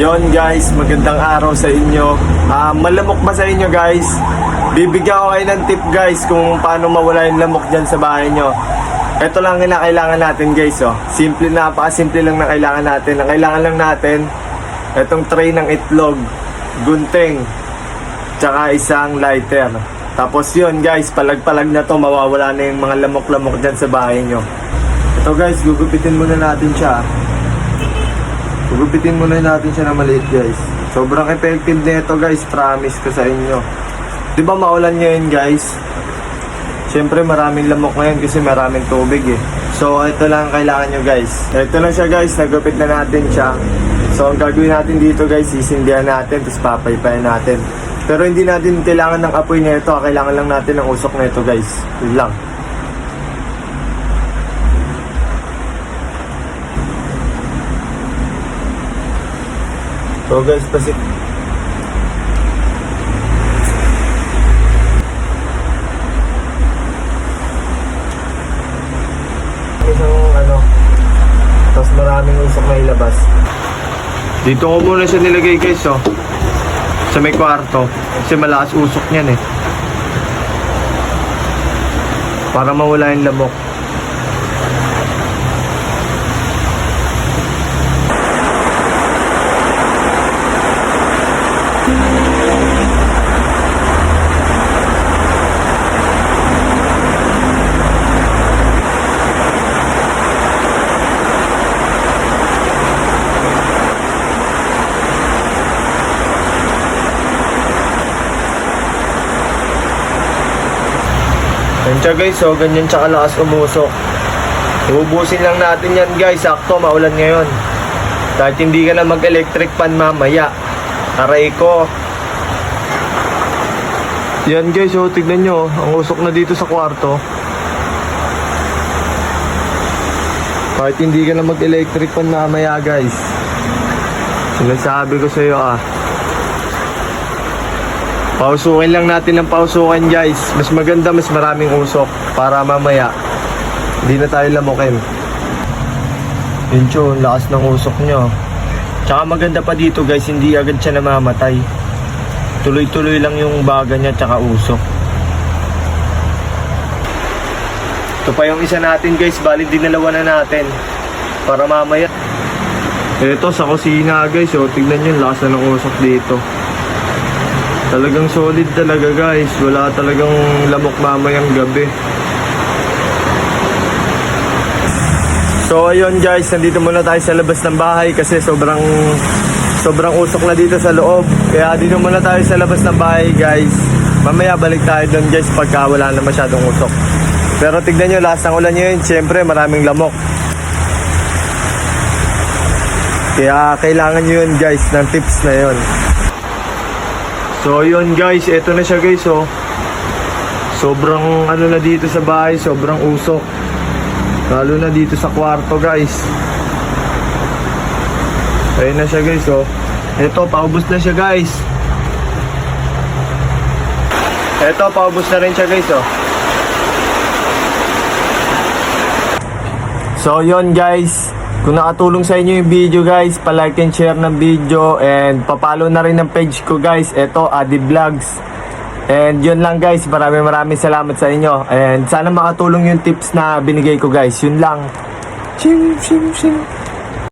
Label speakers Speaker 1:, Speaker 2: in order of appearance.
Speaker 1: Yon guys, magandang araw sa inyo. Malamok ba sa inyo guys? Bibigyan ko kayo ng tip guys kung paano mawala yung lamok dyan sa bahay nyo. Ito lang ang kailangan natin guys. Simple, napakasimple lang na kailangan natin. Ang kailangan lang natin, itong tray ng itlog, gunting, tsaka isang lighter. Tapos yun guys, palag-palag na to, mawawala na yung mga lamok-lamok dyan sa bahay nyo. Ito guys, gugupitin muna natin siya. Gugupitin muna natin siya na maliit guys. Sobrang effective na ito guys, promise ko sa inyo. Diba maulan ngayon guys? Siyempre maraming lamok ngayon kasi maraming tubig eh. So ito lang ang kailangan nyo guys. Ito lang siya guys, nagupit na natin siya. So ang gagawin natin dito guys, sisindihan natin, tapos papaypayan natin. Pero hindi natin kailangan ng apoy na ito, kailangan lang natin ng usok na ito guys. Yun lang. So guys, tapos maraming usok na ilabas. Dito ko muna siya nilagay guys sa may kwarto kasi malakas usok niyan para mawala yung lamok. Yan siya guys, ganyan siya kalakas umusok. Iubusin lang natin yan guys, sakto maulan ngayon. Kahit hindi ka na mag-electric fan mamaya, aray ko. Yan guys, tignan nyo, ang usok na dito sa kwarto. Kahit hindi ka na mag-electric fan mamaya guys. Sinasabi ko sa iyo pausukin lang natin ng pausukin guys. Mas maganda, mas maraming usok para mamaya hindi na tayo lamukin. Yun siya, lakas ng usok nyo. Tsaka maganda pa dito guys, hindi agad siya namamatay. Tuloy-tuloy lang yung baga niya tsaka usok. Ito pa yung isa natin guys, bali dinalawa na natin para mamaya. Ito sa kusina guys, tignan nyo, lakas na ng usok dito. Talagang solid talaga guys. Wala talagang lamok mamayang gabi. So ayun guys, nandito muna tayo sa labas ng bahay kasi sobrang usok na dito sa loob. Kaya dito muna tayo sa labas ng bahay guys. Mamaya balik tayo doon guys pagka wala na masyadong usok. Pero tignan nyo, lakas ng ulan nyo yun, syempre maraming lamok. Kaya kailangan nyo yun guys ng tips na yun. So yun guys, eto na siya guys sobrang na dito sa bahay, sobrang usok. Lalo na dito sa kwarto guys. Ayun na siya guys eto, paubos na siya guys. Eto, paubos na rin siya guys So yun guys, kung nakatulong sa inyo yung video guys, pa-like and share ng video and pa-follow na rin ng page ko guys. Ito, Adi Vlogs. And yun lang guys, maraming salamat sa inyo. And sana makatulong yung tips na binigay ko guys. Yun lang. Ching, ching, ching.